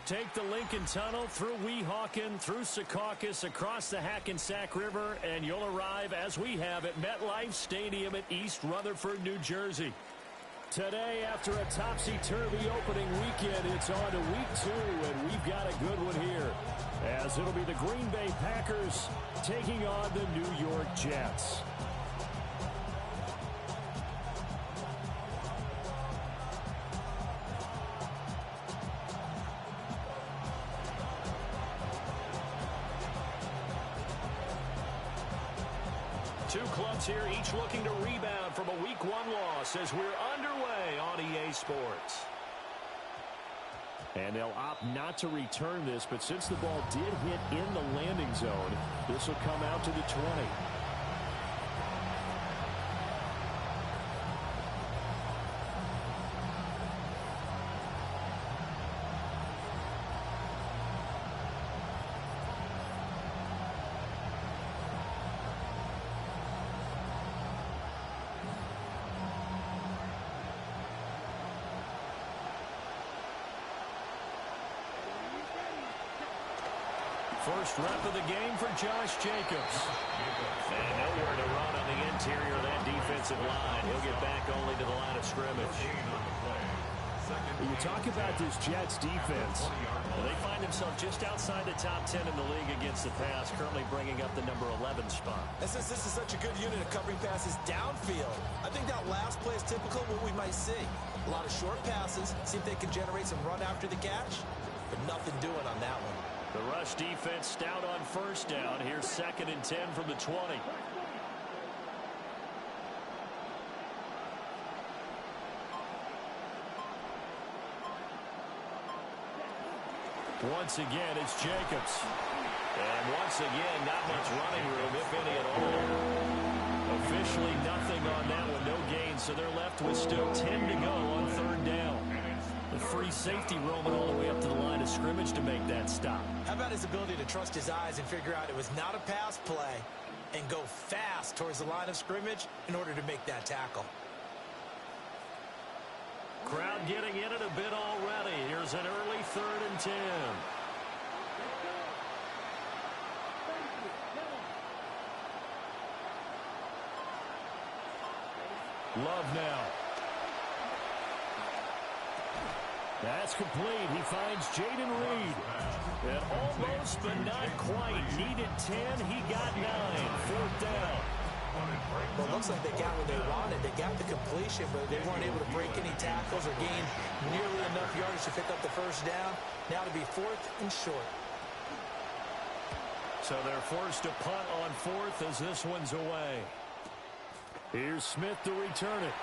Take the Lincoln Tunnel through Weehawken, through Secaucus, across the Hackensack River, and you'll arrive, as we have, at MetLife Stadium at East Rutherford, New Jersey. Today, after a topsy-turvy opening weekend, it's on to week 2, and we've got a good one here, as it'll be the Green Bay Packers taking on the New York Jets. Two clubs here, each looking to rebound from a Week 1 loss as we're underway on EA Sports. And they'll opt not to return this, but since the ball did hit in the landing zone, this will come out to the 20. First rep of the game for Josh Jacobs. And nowhere to run on the interior of that defensive line. He'll get back only to the line of scrimmage. When you talk about this Jets defense, well, they find themselves just outside the top 10 in the league against the pass, currently bringing up the number 11 spot. And since this is such a good unit of covering passes downfield, I think that last play is typical of what we might see. A lot of short passes, see if they can generate some run after the catch, but nothing doing on that one. The rush defense stout on first down. Here's 2nd and 10 from the 20. Once again, it's Jacobs. And once again, not much running room, if any at all. Officially nothing on that one, no gain, so they're left with still 10 to go on 3rd down. The free safety roaming all the way up to the line of scrimmage to make that stop. How about his ability to trust his eyes and figure out it was not a pass play and go fast towards the line of scrimmage in order to make that tackle. Crowd getting in it a bit already. Here's an early 3rd and 10. Love now. That's complete. He finds Jaden Reed. And almost, but not quite. Needed 10. He got 9. 4th down. Well, it looks like they got what they wanted. They got the completion, but they weren't able to break any tackles or gain nearly enough yardage to pick up the 1st down. Now to be 4th and short. So they're forced to punt on 4th as this one's away. Here's Smith to return it.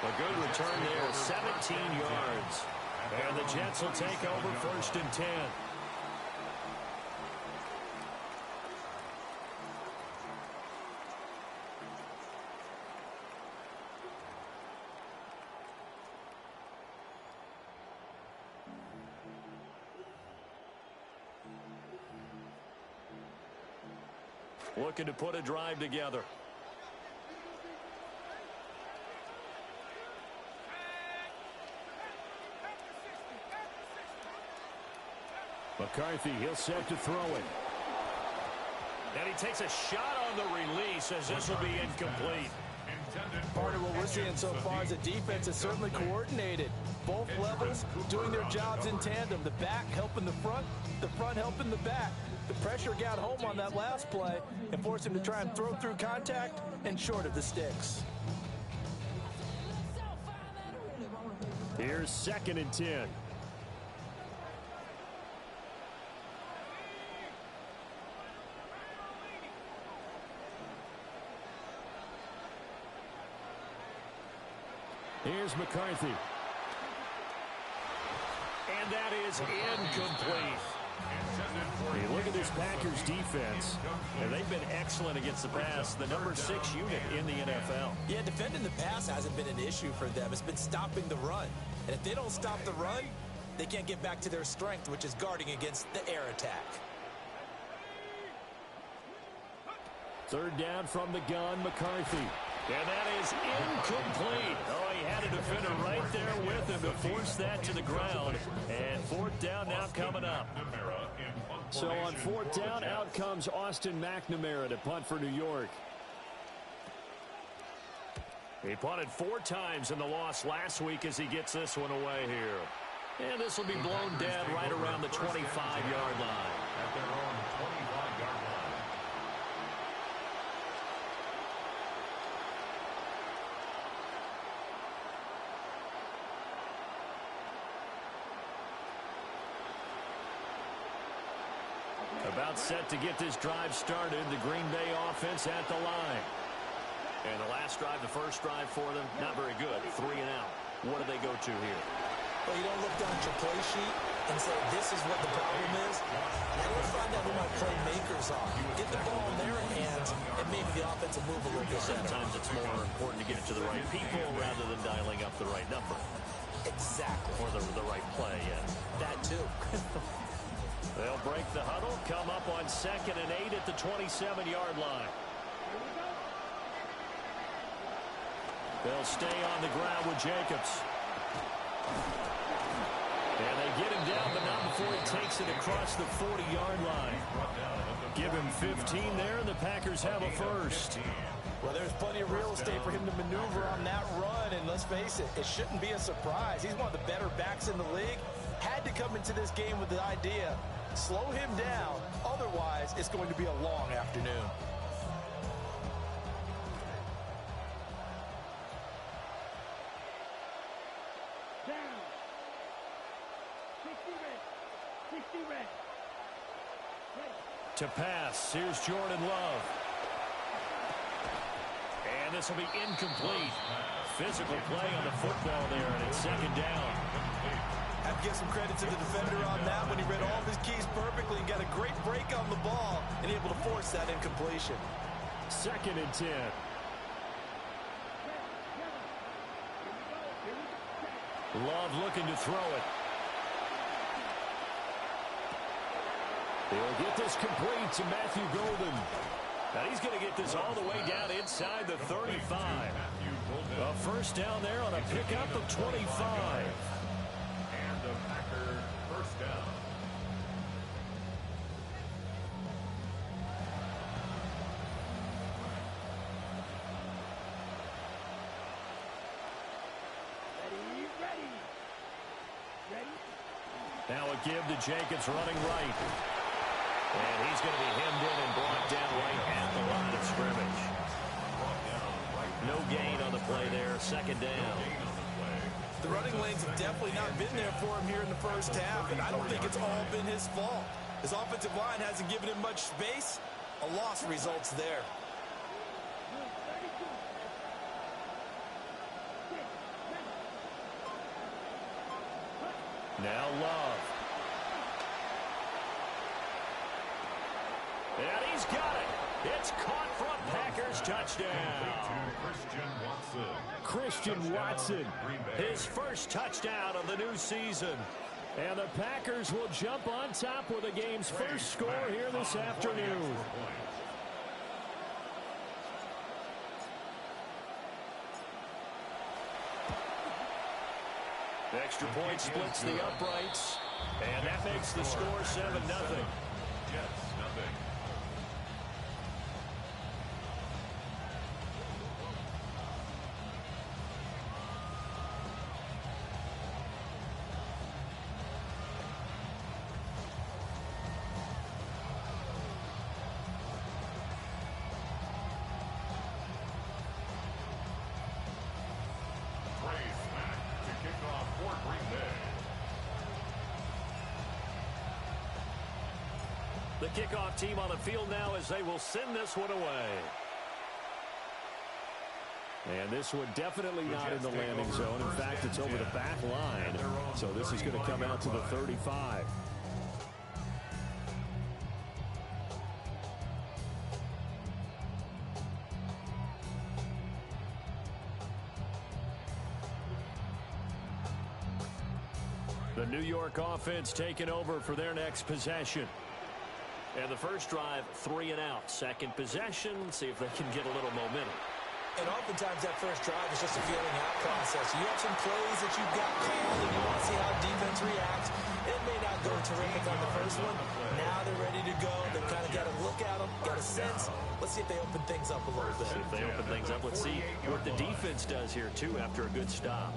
A good return there, 17 yards. And the Jets will take over 1st and 10. Looking to put a drive together. McCarthy, he'll set to throw it. And he takes a shot on the release as this will be incomplete. Part of what we're seeing so far is the defense is certainly coordinated. Both levels doing their jobs in tandem. The back helping the front helping the back. The pressure got home on that last play and forced him to try and throw through contact and short of the sticks. Here's 2nd and 10. Here's McCarthy. And that is incomplete. Hey, look at this Packers defense. And they've been excellent against the pass. The number 6 unit in the NFL. Yeah, defending the pass hasn't been an issue for them. It's been stopping the run. And if they don't stop the run, they can't get back to their strength, which is guarding against the air attack. 3rd down from the gun, McCarthy. And that is incomplete. Oh, he had a defender right there with him to force that to the ground. And fourth down now coming up. So on fourth down, out comes Austin McNamara to punt for New York. He punted 4 times in the loss last week as he gets this one away here. And this will be blown dead right around the 25-yard line. At their own 25-yard line. About set to get this drive started, the Green Bay offense at the line. And the last drive, the first drive for them, not very good. 3 and out. What do they go to here? Well, you don't look down at your play sheet and say, this is what the problem is. Now let's find out who my playmakers are. Get the ball in their hands, and maybe the offense will move a little bit better. Sometimes it's more important to get it to the right people rather than dialing up the right number. Exactly. Or the right play, yeah. That too. They'll break the huddle, come up on 2nd and 8 at the 27-yard line. They'll stay on the ground with Jacobs. And they get him down, but not before he takes it across the 40-yard line. Give him 15 there, and the Packers have a first. Well, there's plenty of real estate for him to maneuver on that run, and let's face it, it shouldn't be a surprise. He's one of the better backs in the league. Had to come into this game with the idea, slow him down, otherwise it's going to be a long afternoon. To pass, here's Jordan Love. And this will be incomplete. Physical play on the football there, and it's 2nd down. Have to give some credit to the defender on that when he read all of his keys perfectly and got a great break on the ball and able to force that incompletion. 2nd and 10. Love looking to throw it. He'll get this complete to Matthew Golden. Now he's going to get this all the way down inside the 35. A first down there on a pickup of 25. And the Packer first down. Now a give to Jacobs running right. And he's going to be hemmed in and brought down right at the line of scrimmage. No gain on the play there. 2nd down. The running lanes have definitely not been there for him here in the first half, and I don't think it's all been his fault. His offensive line hasn't given him much space. A loss results there. Now Love. And he's got it. It's caught for a Packers touchdown. Christian Watson, his first touchdown of the new season. And the Packers will jump on top with the game's first score here this afternoon. Extra point splits the uprights, and that makes the score 7-0. Jets, nothing. The kickoff team on the field now as they will send this one away. And this one definitely not in the landing zone. In fact, it's over the back line. So this is going to come out to the 35. The New York offense taking over for their next possession. And the first drive, 3 and out. Second possession, see if they can get a little momentum. And oftentimes that first drive is just a feeling out process. You have some plays that you've got called and you want to see how defense reacts. It may not go terrific on the first one. Now they're ready to go. They've kind of got a look at them, got a sense. Let's see if they open things up a little bit. See if they open things up. Let's see what the defense does here, too, after a good stop.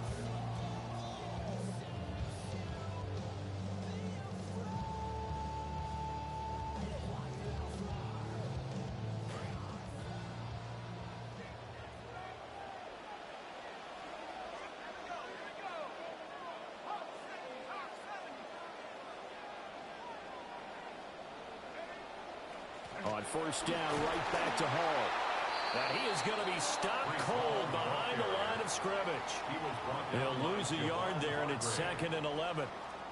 On first down, right back to Hall. And he is going to be stopped cold behind the line of scrimmage. He'll lose a yard there, and it's 2nd and 11.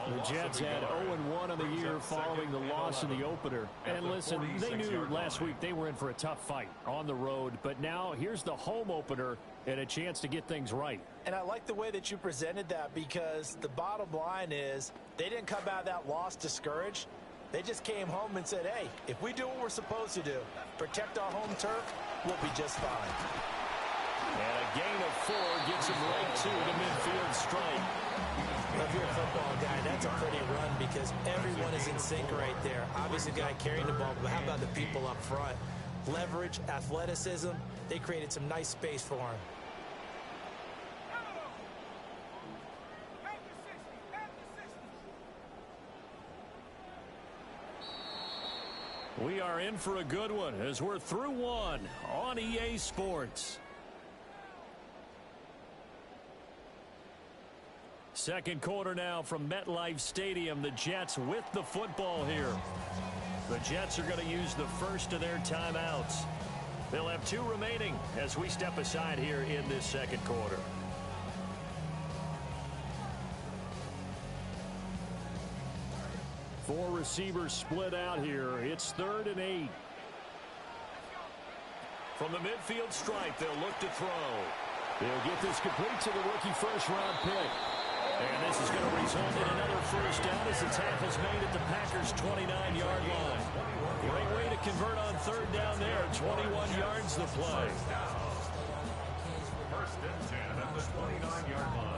The Jets had 0-1 on the year following the loss in the opener. And listen, they knew last week they were in for a tough fight on the road. But now here's the home opener and a chance to get things right. And I like the way that you presented that, because the bottom line is they didn't come out of that loss discouraged. They just came home and said, hey, if we do what we're supposed to do, protect our home turf, we'll be just fine. And a gain of 4 gets him right to the midfield stripe. Well, if you're a football guy, that's a pretty run because everyone is in sync right there. Obviously, the guy carrying the ball, but how about the people up front? Leverage, athleticism, they created some nice space for him. We are in for a good one as we're through one on EA Sports. Second quarter now from MetLife Stadium. The Jets with the football here. The Jets are going to use the first of their timeouts. They'll have 2 remaining as we step aside here in this second quarter. Four receivers split out here. It's 3rd and 8. From the midfield stripe, they'll look to throw. They'll get this complete to the rookie first-round pick. And this is going to result in another first down as the tackle's made at the Packers' 29-yard line. Great way to convert on 3rd down there. 21 yards the play. First and 10 at the 29-yard line.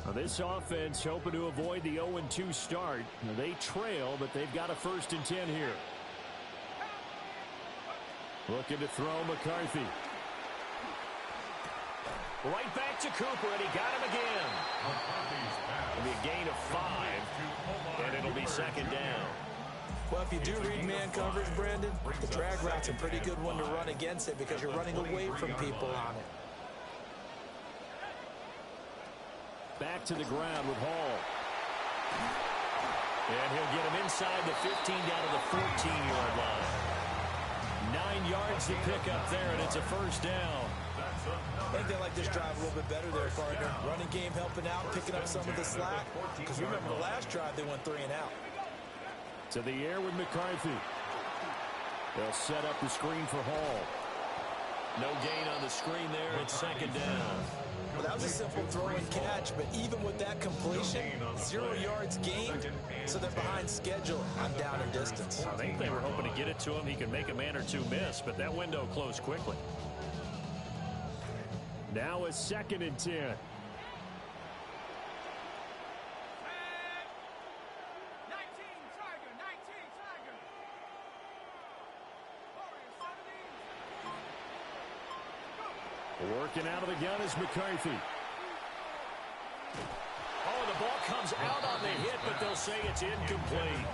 Now this offense hoping to avoid the 0-2 start. Now they trail, but they've got a 1st and 10 here. Looking to throw McCarthy. Right back to Cooper, and he got him again. It'll be a gain of 5, and it'll be 2nd down. Well, if you do read man coverage, Brandon, the drag route's a pretty good one to run against it because you're running away from people on it. Back to the ground with Hall. And he'll get him inside the 15 down to the 14-yard line. 9 yards to pick up there, and it's a 1st down. I think they like this drive a little bit better there, partner. Running game helping out, picking up some of the slack. Because remember, the last drive they went 3 and out. To the air with McCarthy. They'll set up the screen for Hall. No gain on the screen there. It's 2nd down. Well, that was a simple throw and catch, but even with that completion, 0 yards gained, so they're behind schedule on down and distance. I think they were hoping to get it to him. He could make a man or 2 miss, but that window closed quickly. Now a 2nd and 10. Working out of the gun is McCarthy. Oh, the ball comes out on the hit, but they'll say it's incomplete.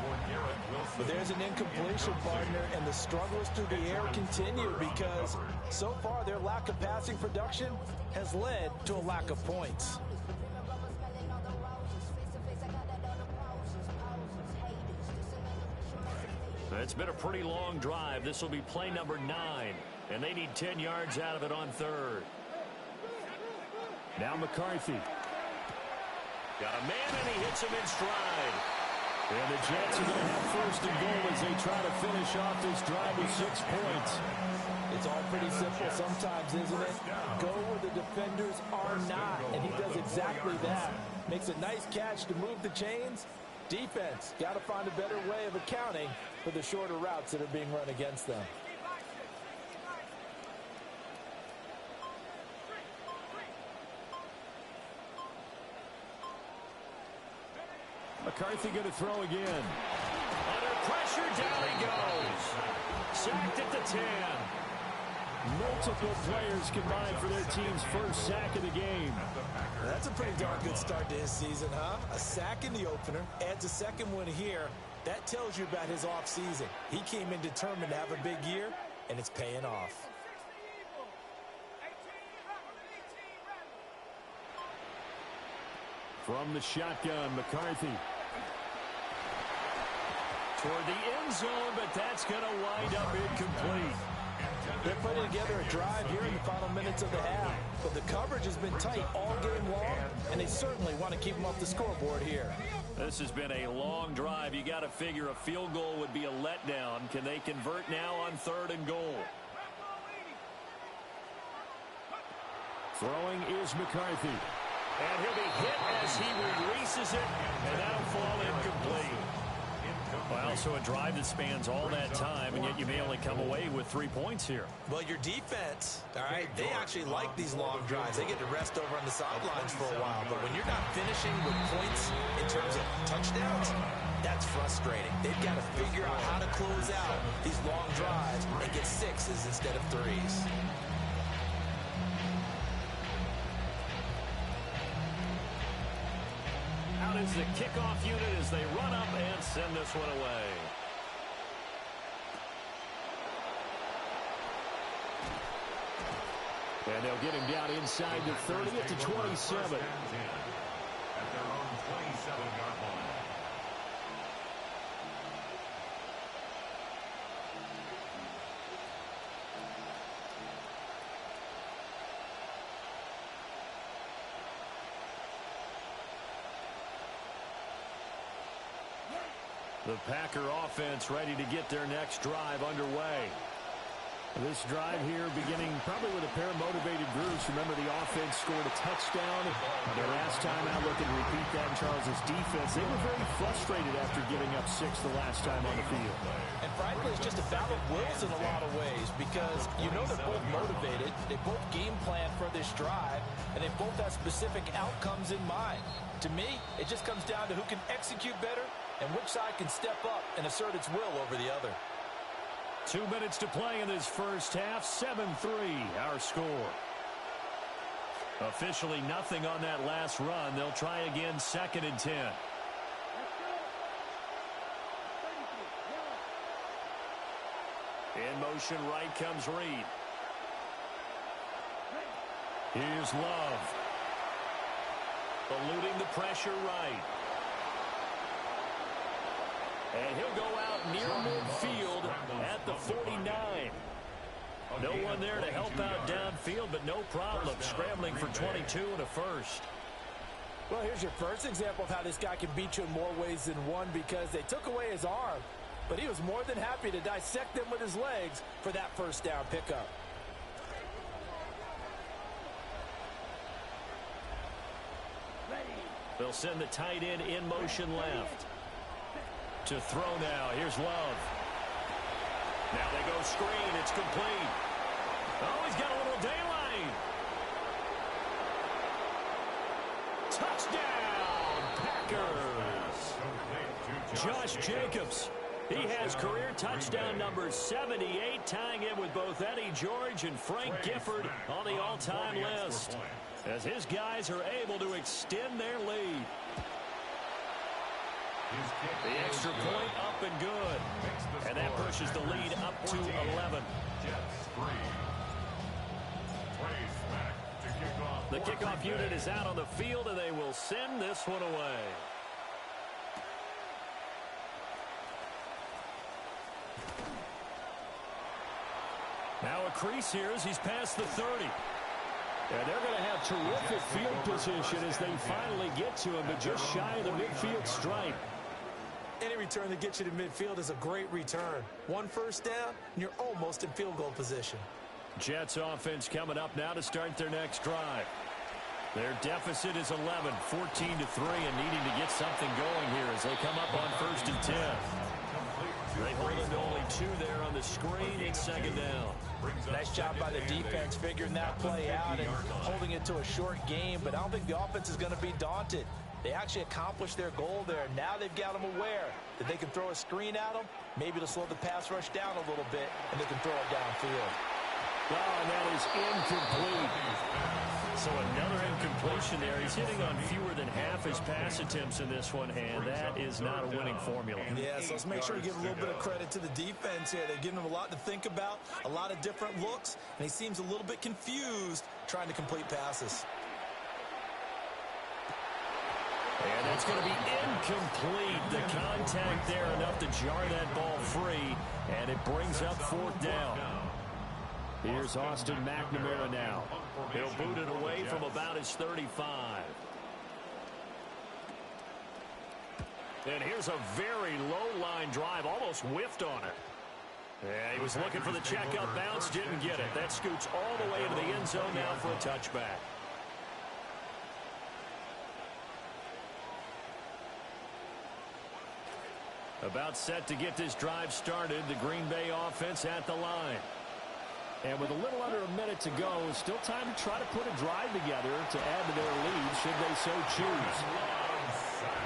But there's an incompletion, partner, and the struggles through the air continue because so far their lack of passing production has led to a lack of points. It's been a pretty long drive. This will be play number 9. And they need 10 yards out of it on 3rd. Now McCarthy. Got a man, and he hits him in stride. And the Jets are going to have 1st and goal as they try to finish off this drive with 6 points. It's all pretty simple sometimes, isn't it? Go where the defenders are not, and he does exactly that. Makes a nice catch to move the chains, Defense, got to find a better way of accounting for the shorter routes that are being run against them. McCarthy going to throw again. Under pressure, down he goes. Sacked at the 10. Multiple players combined for their team's first sack of the game. That's a pretty darn good start to his season, huh? A sack in the opener, adds a second one here. That tells you about his offseason. He came in determined to have a big year, and it's paying off. From the shotgun, McCarthy. Toward the end zone, but that's going to wind up incomplete. They're putting together a drive here in the final minutes of the half. But the coverage has been tight all game long, and they certainly want to keep them off the scoreboard here. This has been a long drive. You got to figure a field goal would be a letdown. Can they convert now on 3rd and goal? Throwing is McCarthy. And he'll be hit as he releases it, and that'll fall incomplete. Well, so a drive that spans all that time, and yet you may only come away with 3 points here. Well, your defense, all right, they actually like these long drives. They get to rest over on the sidelines for a while. But when you're not finishing with points in terms of touchdowns, that's frustrating. They've got to figure out how to close out these long drives and get 6s instead of 3s. Out is the kickoff unit as they run up and send this one away. And they'll get him down inside the 30 at the 27. At their own 27-yard line. The Packer offense ready to get their next drive underway. This drive here beginning probably with a pair of motivated groups. Remember, the offense scored a touchdown. Their last time out, looking to repeat that in Charles' defense. They were very frustrated after giving up 6 the last time on the field. And frankly, it's just a battle of wills in a lot of ways because you know they're both motivated. They both game plan for this drive, and they both have specific outcomes in mind. To me, it just comes down to who can execute better and which side can step up and assert its will over the other. 2 minutes to play in this first half. 7-3 our score. Officially nothing on that last run. They'll try again 2nd and 10. In motion right comes Reed. Here's Love. Eluding the pressure right. And he'll go out near midfield at the 49. No one there to help out downfield, but no problem. Scrambling for 22 and a first. Well, here's your first example of how this guy can beat you in more ways than one because they took away his arm, but he was more than happy to dissect them with his legs for that first down pickup. They'll send the tight end in motion left. To throw now. Here's Love. Now they go screen. It's complete. Oh, he's got a little daylight. Touchdown, Packers. Josh Jacobs. He has career touchdown number 78, tying in with both Eddie George and Frank Gifford on the all-time list, as his guys are able to extend their lead. The extra point up and good. And that pushes the lead up to 11. The kickoff unit is out on the field, and they will send this one away. Now a crease here as he's past the 30. And they're going to have terrific field position as they finally get to him, but just shy of the midfield stripe. Any return that gets you to midfield is a great return. One first down, and you're almost in field goal position. Jets offense coming up now to start their next drive. Their deficit is 11, 14-3, and needing to get something going here as they come up on 1st and 10. They hold it to only 2 there on the screen. It's 2nd down. Nice job by the defense figuring that play out and holding it to a short game, but I don't think the offense is going to be daunted. They actually accomplished their goal there. Now they've got them aware that they can throw a screen at them, maybe to slow the pass rush down a little bit, and they can throw it downfield. Oh, and that is incomplete. So another incompletion there. He's hitting on fewer than half his pass attempts in this one, and that is not a winning formula. Yeah, so let's make sure we give a little bit of credit to the defense here. They're giving him a lot to think about, a lot of different looks, and he seems a little bit confused trying to complete passes. And it's going to be incomplete. The contact there enough to jar that ball free, and it brings up 4th down. Here's Austin McNamara now. He'll boot it away from about his 35. And here's a very low line drive, almost whiffed on it. Yeah, he was looking for the checkup bounce, didn't get it. That scoots all the way into the end zone now for a touchback. About set to get this drive started, the Green Bay offense at the line. And with a little under a minute to go, still time to try to put a drive together to add to their lead should they so choose.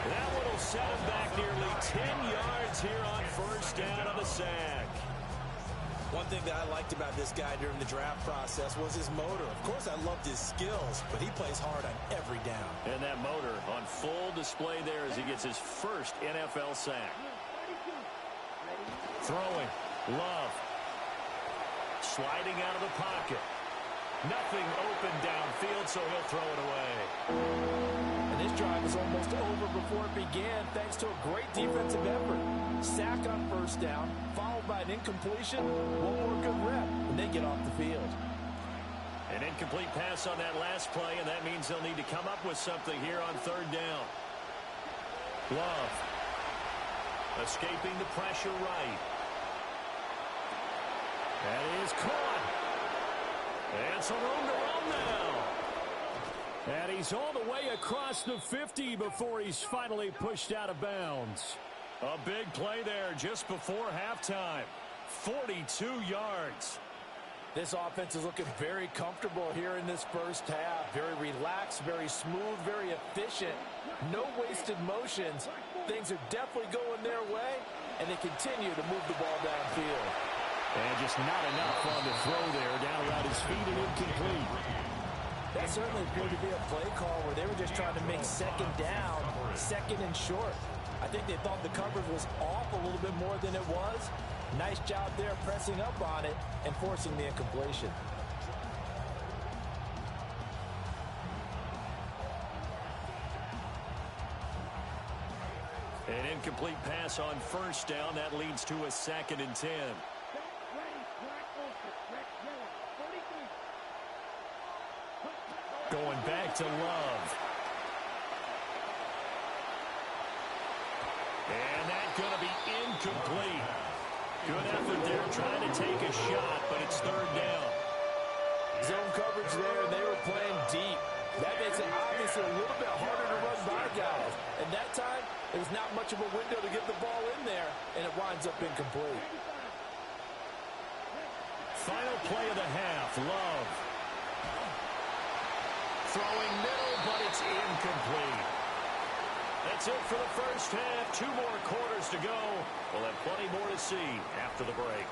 That one will set him back nearly 10 yards here on 1st down on the sack. One thing that I liked about this guy during the draft process was his motor. Of course, I loved his skills, but he plays hard on every down. And that motor on full display there as he gets his first NFL sack. Throwing. Love. Sliding out of the pocket. Nothing open downfield, so he'll throw it away. And this drive is almost over before it began thanks to a great defensive effort. Sack on 1st down, followed by an incompletion. One more good rep, and they get off the field. An incomplete pass on that last play, and that means they'll need to come up with something here on 3rd down. Love. Escaping the pressure right. That is caught. And some room to run now. And he's all the way across the 50 before he's finally pushed out of bounds. A big play there just before halftime. 42 yards. This offense is looking very comfortable here in this 1st half. Very relaxed, very smooth, very efficient. No wasted motions. Things are definitely going their way, and they continue to move the ball downfield. And just not enough on the throw there, down around his feet and incomplete. That certainly appeared to be a play call where they were just trying to make 2nd down, 2nd and short. I think they thought the coverage was off a little bit more than it was. Nice job there pressing up on it and forcing the incompletion. An incomplete pass on 1st down. That leads to a 2nd and 10. Going back to Love. And that's going to be incomplete. Good effort there trying to take a shot, but it's 3rd down. Zone coverage there, and they were playing deep. That makes it obviously a little bit harder to run by guys. And that time, there's not much of a window to get the ball in there, and it winds up incomplete. Final play of the half, Love. Throwing middle, but it's incomplete. That's it for the 1st half. 2 more quarters to go. We'll have plenty more to see after the break.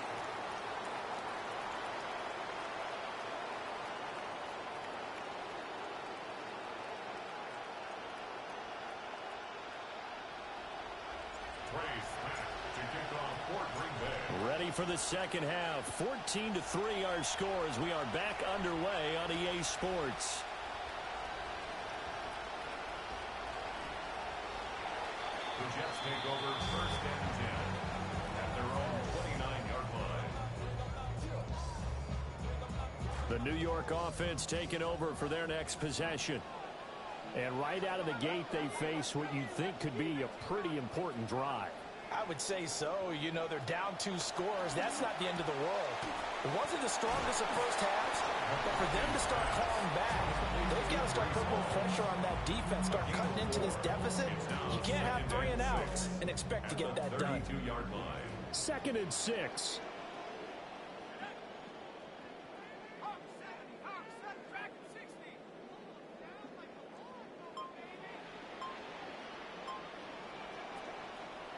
Ready for the 2nd half. 14-3 our score as we are back underway on EA Sports. The Jets take over 1st and 10 at their own 29-yard line. The New York offense taking over for their next possession. And right out of the gate, they face what you'd think could be a pretty important drive. I would say so. You know, they're down 2 scores. That's not the end of the world. It wasn't the strongest of first halves, but for them to start clawing back, they've got to start putting more pressure on that defense, start cutting into this deficit. You can't have 3 and outs and expect to get that done. 32-yard line. 2nd and 6.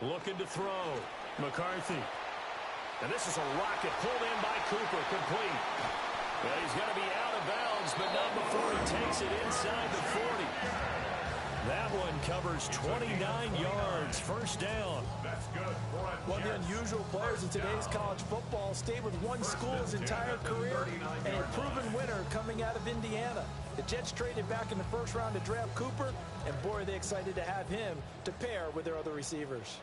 Looking to throw. McCarthy. And this is a rocket pulled in by Cooper. Complete. Well, he's going to be out of bounds, but not before he takes it inside the 40. That one covers 29 yards. First down. That's good for a One of the unusual players in today's college football stayed with one school his entire career and a proven winner coming out of Indiana. The Jets traded back in the first round to draft Cooper, and boy, are they excited to have him to pair with their other receivers.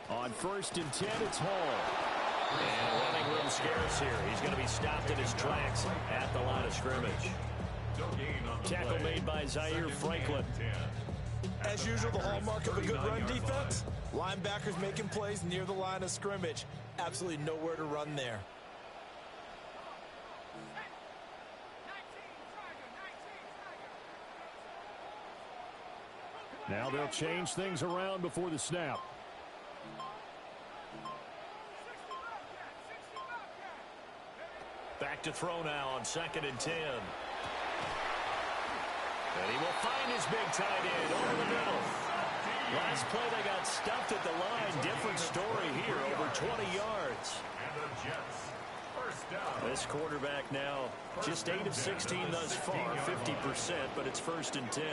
On 1st and 10, it's Hall. And running room scarce here. He's going to be stopped in his tracks at the line of scrimmage. Tackle made by Zaire Franklin. As usual, the hallmark of a good run defense, linebackers making plays near the line of scrimmage. Absolutely nowhere to run there. Now they'll change things around before the snap. Back to throw now on 2nd and 10. And he will find his big tight end over the middle. Last play they got stuffed at the line. Different story here, over 20 yards. And the Jets. First down. This quarterback now just 8 of 16 thus far, 50%, but it's 1st and 10.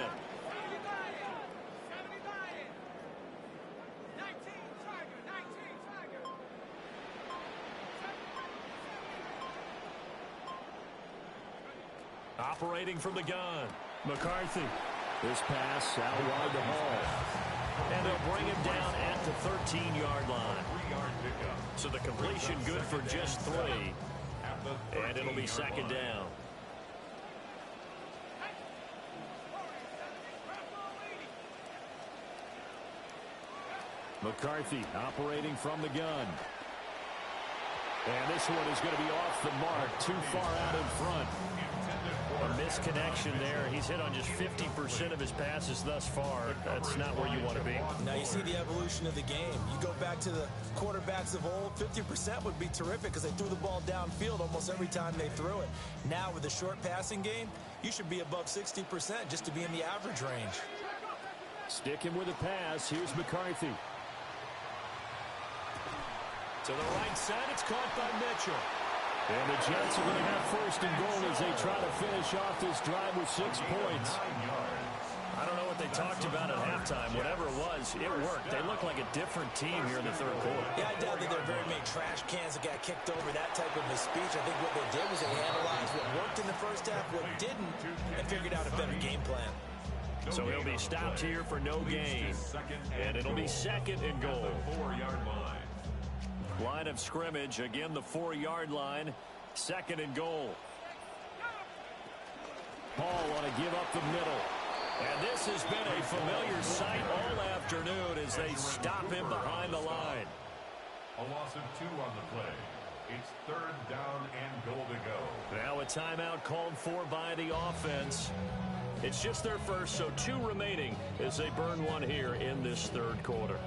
Operating from the gun, McCarthy. This pass out wide to Hall. And they'll bring him down at the 13-yard line. 3-yard pickup. So the completion good for just 3. And it'll be 2nd down. McCarthy operating from the gun. And this one is going to be off the mark, too far out in front. A misconnection there. He's hit on just 50% of his passes thus far. That's not where you want to be. Now you see the evolution of the game. You go back to the quarterbacks of old, 50% would be terrific because they threw the ball downfield almost every time they threw it. Now with the short passing game, you should be above 60% just to be in the average range. Sticking with a pass. Here's McCarthy. To the right side, it's caught by Mitchell. And the Jets are going to have 1st and goal as they try to finish off this drive with 6 points. I don't know what they talked about at halftime. Whatever it was, it worked. They look like a different team here in the 3rd quarter. Yeah, I doubt that there are very many trash cans that got kicked over, that type of a speech. I think what they did was they analyzed what worked in the first half, what didn't, and figured out a better game plan. So he'll be stopped here for no gain. And it'll be 2nd and goal. 4-yard line. Line of scrimmage, again the 4-yard line, 2nd and goal. Hall want to give up the middle. And this has been a familiar sight all afternoon as they stop him behind the line. A loss of 2 on the play. It's 3rd down and goal to go. Now a timeout called for by the offense. It's just their first, so 2 remaining as they burn one here in this 3rd quarter.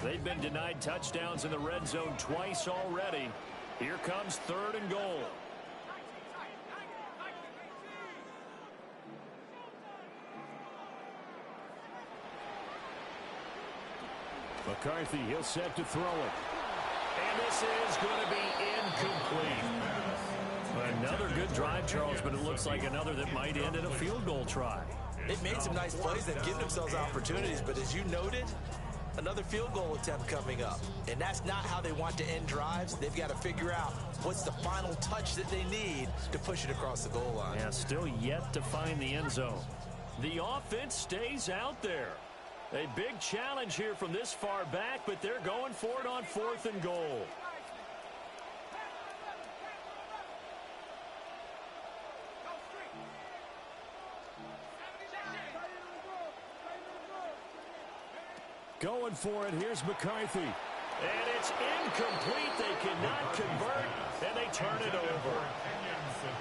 They've been denied touchdowns in the red zone twice already. Here comes 3rd and goal. McCarthy, he'll set to throw it. And this is going to be incomplete. Another good drive, Charles, but it looks like another that might end in a field goal try. They've made some nice plays. They've given themselves opportunities, but as you noted, another field goal attempt coming up. And that's not how they want to end drives. They've got to figure out what's the final touch that they need to push it across the goal line. Yeah, still yet to find the end zone. The offense stays out there. A big challenge here from this far back, but they're going for it on 4th and goal. Going for it. Here's McCarthy. And it's incomplete. They cannot convert, and they turn it over.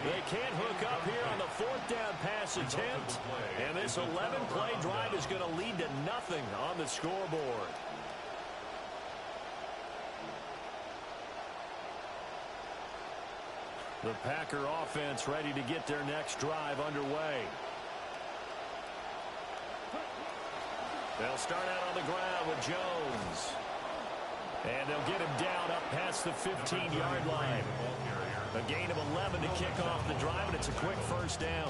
They can't hook up here on the fourth down pass attempt. And this 11-play drive is going to lead to nothing on the scoreboard. The Packer offense ready to get their next drive underway. They'll start out on the ground with Jones. And they'll get him down up past the 15-yard line. A gain of 11 to kick off the drive, and it's a quick first down.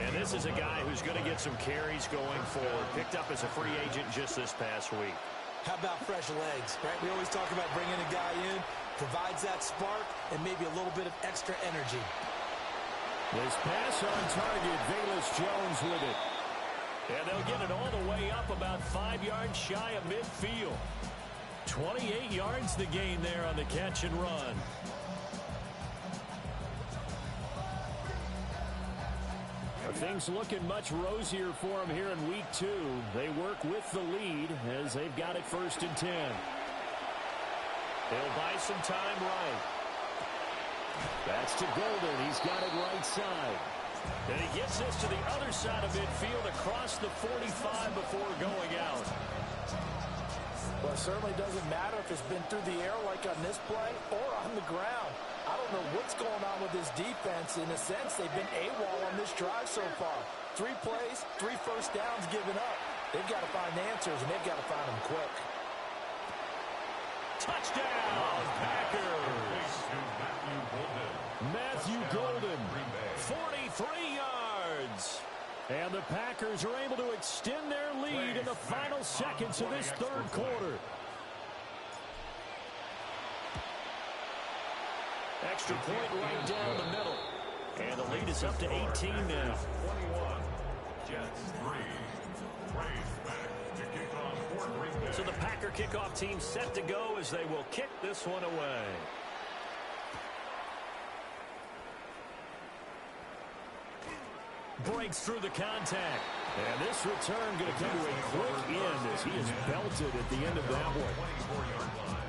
And this is a guy who's going to get some carries going forward. Picked up as a free agent just this past week. How about fresh legs, right? We always talk about bringing a guy in, provides that spark, and maybe a little bit of extra energy. This pass on target, Velus Jones with it. And they'll get it all the way up about 5 yards shy of midfield. 28 yards the gain there on the catch and run. Things looking much rosier for them here in week 2. They work with the lead as they've got it 1st and 10. They'll buy some time right. That's to Golden. He's got it right side. And he gets this to the other side of midfield across the 45 before going out. Well, it certainly doesn't matter if it's been through the air like on this play or on the ground. I don't know what's going on with this defense. In a sense, they've been AWOL on this drive so far. 3 plays, 3 first downs given up. They've got to find answers, and they've got to find them quick. Touchdown, Packers! Matthew Golden, 43 yards. And the Packers are able to extend their lead in the final seconds of this 3rd quarter. Extra point right down the middle. And the lead is up to 18 now. 21. Jets 3. Braves back to kick off for Green Bay. So the Packer kickoff team set to go as they will kick this one away. Breaks through the contact. And this return going to come to a quick end as he is belted at the end of that one. 24-yard line.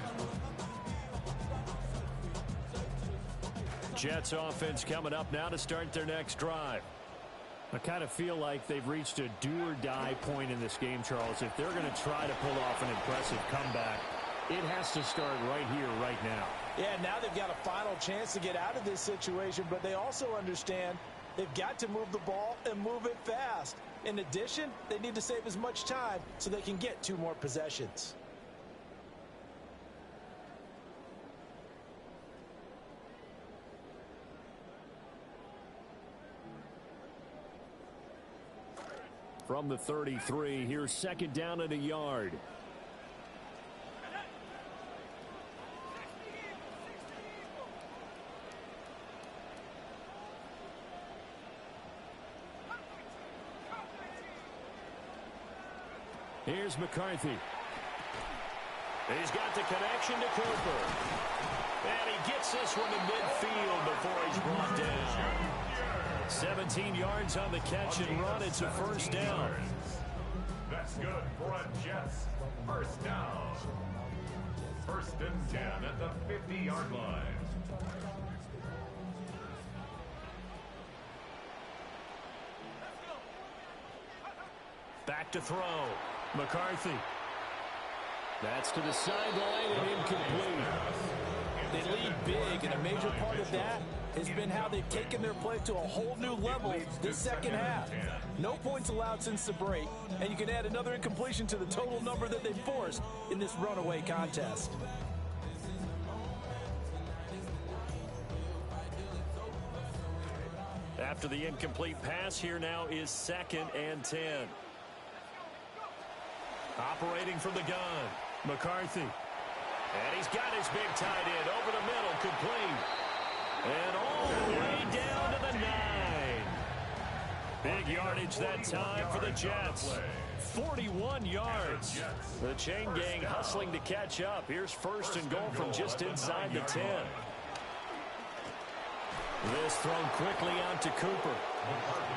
Jets offense coming up now to start their next drive. I kind of feel like they've reached a do-or-die point in this game, Charles. If they're going to try to pull off an impressive comeback, it has to start right here, right now. Yeah, now they've got a final chance to get out of this situation, but they also understand they've got to move the ball and move it fast. In addition, they need to save as much time so they can get 2 more possessions. From the 33, here's 2nd down and a yard. Here's McCarthy. He's got the connection to Cooper. And he gets this one to midfield before he's brought down. 17 yards on the catch and run. It's a first down. That's good for a Jets first down. 1st and 10 at the 50-yard line. Back to throw. McCarthy. That's to the sideline and incomplete. They lead big, and a major part of that has been how they've taken their play to a whole new level this second half. No points allowed since the break, and you can add another incompletion to the total number that they've forced in this runaway contest. After the incomplete pass, here now is 2nd and 10. Operating from the gun, McCarthy. And he's got his big tight end over the middle, complete. And all the way down to the 9. Big yardage that time for the Jets. 41 yards. The chain gang hustling to catch up. Here's 1st and goal from just inside the 10. This thrown quickly out to Cooper.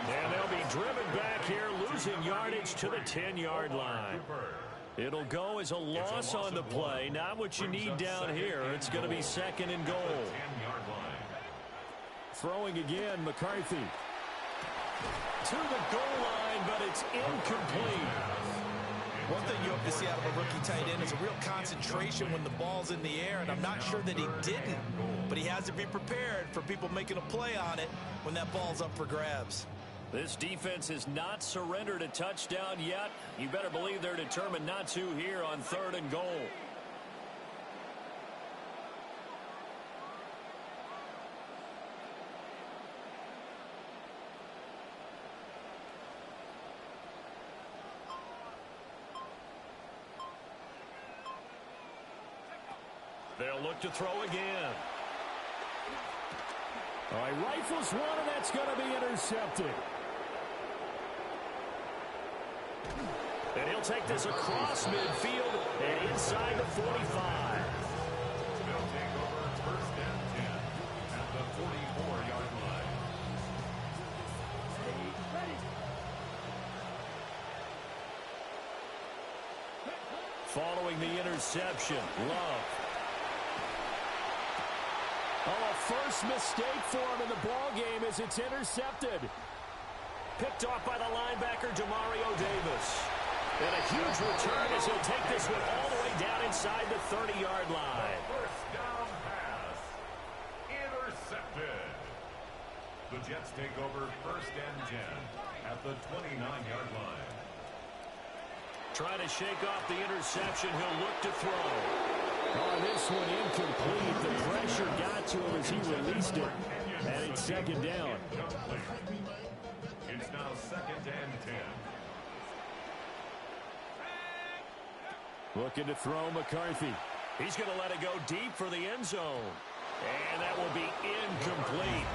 And they'll be driven back here, losing yardage to the 10-yard line. It'll go as a loss on the play. Not what you need down here. It's going to be second and goal. Throwing again, McCarthy. To the goal line, but it's incomplete. One thing you hope to see out of a rookie tight end is a real concentration when the ball's in the air, and I'm not sure that he didn't, but he has to be prepared for people making a play on it when that ball's up for grabs. This defense has not surrendered a touchdown yet. You better believe they're determined not to here on 3rd and goal. They'll look to throw again. All right, rifles one, and that's going to be intercepted. And he'll take this across midfield and inside the 45. They'll take over 1st and 10 at the 44-yard line. Following the interception, Love. Oh, a first mistake for him in the ball game as it's intercepted. Picked off by the linebacker, Demario Davis. And a huge return as he'll take this one all the way down inside the 30-yard line. First down pass. Intercepted. The Jets take over 1st and 10 at the 29-yard line. Trying to shake off the interception. He'll look to throw. Oh, this one incomplete. The pressure got to him as he released it. And it's 2nd down. It's now 2nd and 10. Looking to throw McCarthy. He's going to let it go deep for the end zone. And that will be incomplete.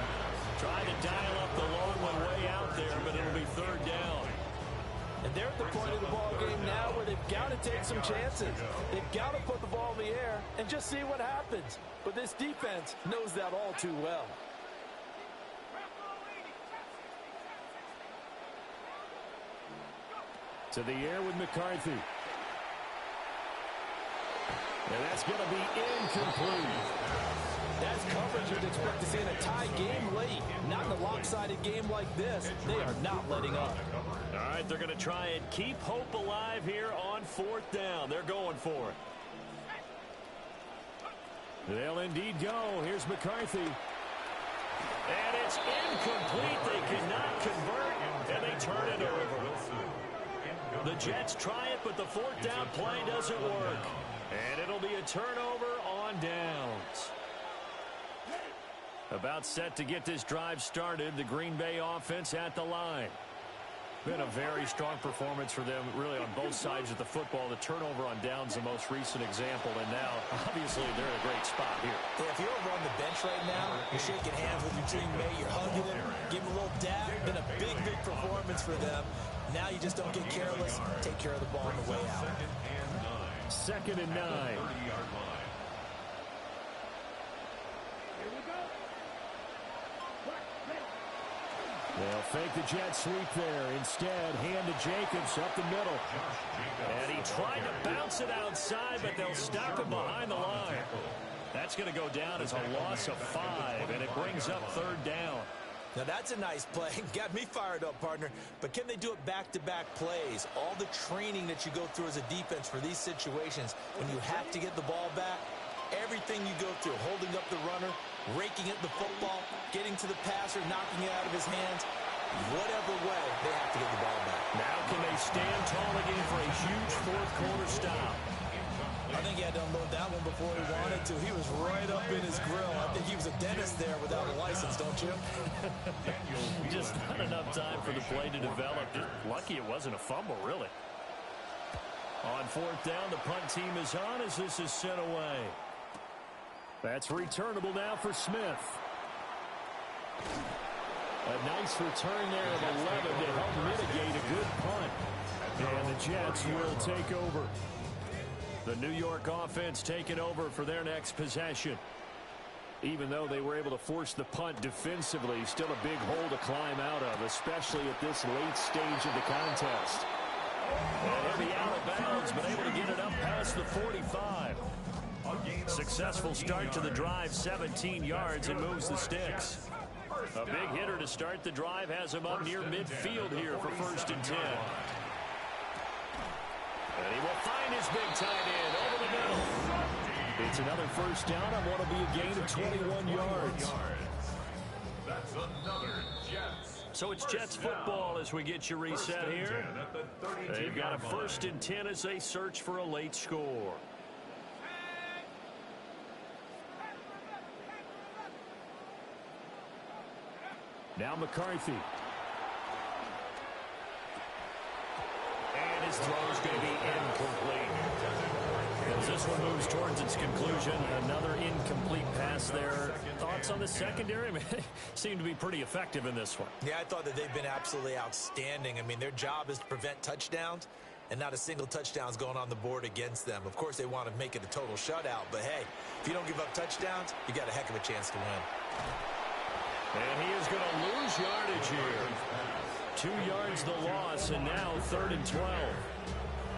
Trying to dial up the long one way out there, but it'll be 3rd down. And they're at the point of the ball game now where they've got to take some chances. They've got to put the ball in the air and just see what happens. But this defense knows that all too well. To the air with McCarthy. And that's going to be incomplete. That's coverage you'd expect to see in a tie game late. Not in a lopsided game like this. They are not letting up. All right, they're going to try and keep hope alive here on 4th down. They're going for it. They'll indeed go. Here's McCarthy. And it's incomplete. They cannot convert, and they turn it over. The Jets try it, but the 4th down play doesn't work. And it'll be a turnover on downs. About set to get this drive started. The Green Bay offense at the line. Been a very strong performance for them, really, on both sides of the football. The turnover on downs, the most recent example, and now, obviously, they're in a great spot here. Yeah, if you're over on the bench right now, you're shaking hands with your teammate, you're hugging him, give him a little dab. Been a big, big performance for them. Now you just don't get careless. Take care of the ball on the way out. 2nd and 9. They'll fake the jet sweep there. Instead, hand to Jacobs up the middle. And he tried to bounce it outside, but they'll stop him behind the line. That's going to go down as a loss of 5, and it brings up 3rd down. Now that's a nice play. Got me fired up, partner. But can they do it back-to-back plays? All the training that you go through as a defense for these situations, when you have to get the ball back, everything you go through, holding up the runner, raking at the football, getting to the passer, knocking it out of his hands, whatever way, they have to get the ball back. Now can they stand tall again for a huge 4th quarter stop? I think he had to unload that one before he wanted to. He was right up in his grill. I think he was a dentist there without a license, don't you? Just not enough time for the play to develop. Just lucky it wasn't a fumble, really. On 4th down, the punt team is on as this is sent away. That's returnable now for Smith. A nice return there of 11 to help mitigate a good punt. And the Jets will take over. The New York offense taking over for their next possession. Even though they were able to force the punt defensively, still a big hole to climb out of, especially at this late stage of the contest. And he'll be out of bounds, but able to get it up past the 45. Successful start to the drive, 17 yards, and moves the sticks. A big hitter to start the drive has him up near midfield here for 1st and 10. And he will find his big tight end over the middle. It's another 1st down on what will be a gain of 21 yards. That's another Jets. So it's Jets football as we get you reset here. They've got a 1st and 10 as they search for a late score. Now McCarthy. And his throw's going to be incomplete. As this one moves towards its conclusion, another incomplete pass there. Thoughts on the secondary? I mean, they seem to be pretty effective in this one. Yeah, I thought that they've been absolutely outstanding. I mean, their job is to prevent touchdowns, and not a single touchdown is going on the board against them. Of course, they want to make it a total shutout, but hey, if you don't give up touchdowns, you got a heck of a chance to win. And he is going to lose yardage here. 2 yards the loss, and now 3rd and 12.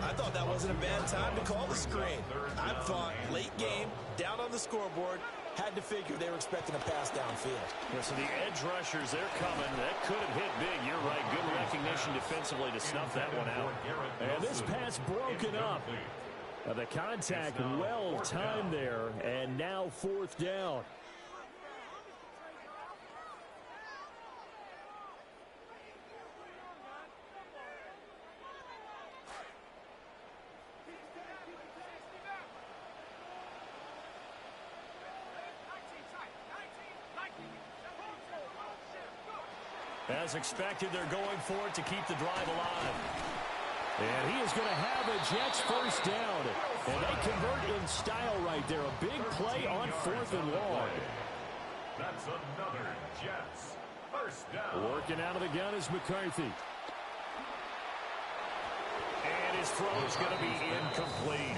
I thought that wasn't a bad time to call the screen. I thought late game, down on the scoreboard, had to figure they were expecting a pass downfield. Yeah, so the edge rushers, they're coming. That could have hit big. You're right. Good recognition defensively to snuff that one out. And this pass broken up. The contact well timed there, and now 4th down. As expected, they're going for it to keep the drive alive. And he is going to have a Jets 1st down. And they convert in style right there. A big play on 4th and long. That's another Jets 1st down. Working out of the gun is McCarthy. And his throw is going to be incomplete.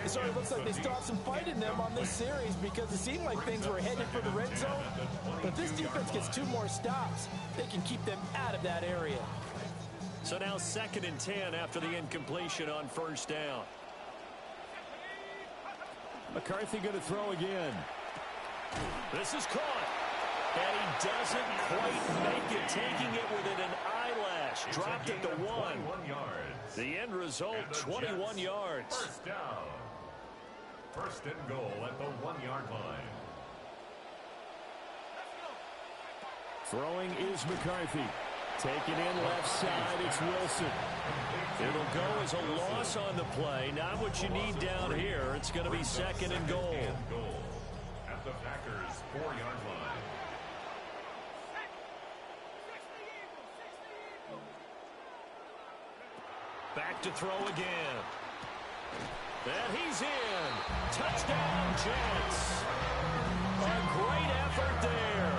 It sort of looks like they still have some fight in them on this series because it seemed like things were headed for the red zone. But if this defense gets 2 more stops, they can keep them out of that area. So now 2nd and 10 after the incompletion on 1st down. McCarthy going to throw again. This is caught. And he doesn't quite make it, taking it within an eyelash. Dropped at the 1. The end result, 21 yards. 1st down. 1st and goal at the 1-yard line. Throwing is McCarthy. Taken in left side, it's Wilson. It'll go as a loss on the play. Not what you need down here. It's going to be 2nd and goal. At the Packers' 4-yard line. Back to throw again. And he's in. Touchdown, Jets. A great effort there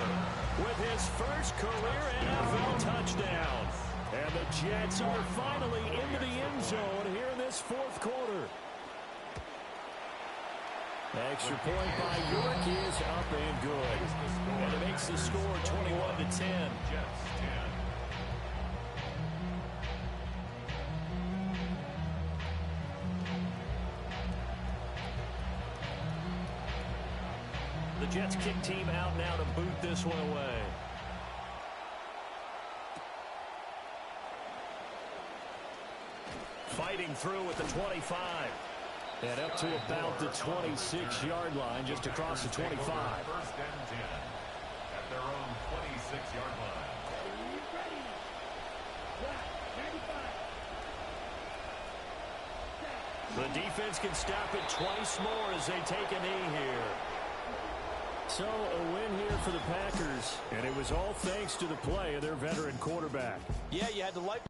with his first career NFL touchdown. And the Jets are finally into the end zone here in this 4th quarter. Extra point by York is up and good. And it makes the score 21-10. Jets 10. The Jets kick team out now to boot this one away. Fighting through at the 25. And up to about the 26-yard line, just across the 25. 1st and 10 at their own 26-yard line. The defense can stop it twice more as they take a knee here. So a win here for the Packers, and it was all thanks to the play of their veteran quarterback. Yeah, you had to like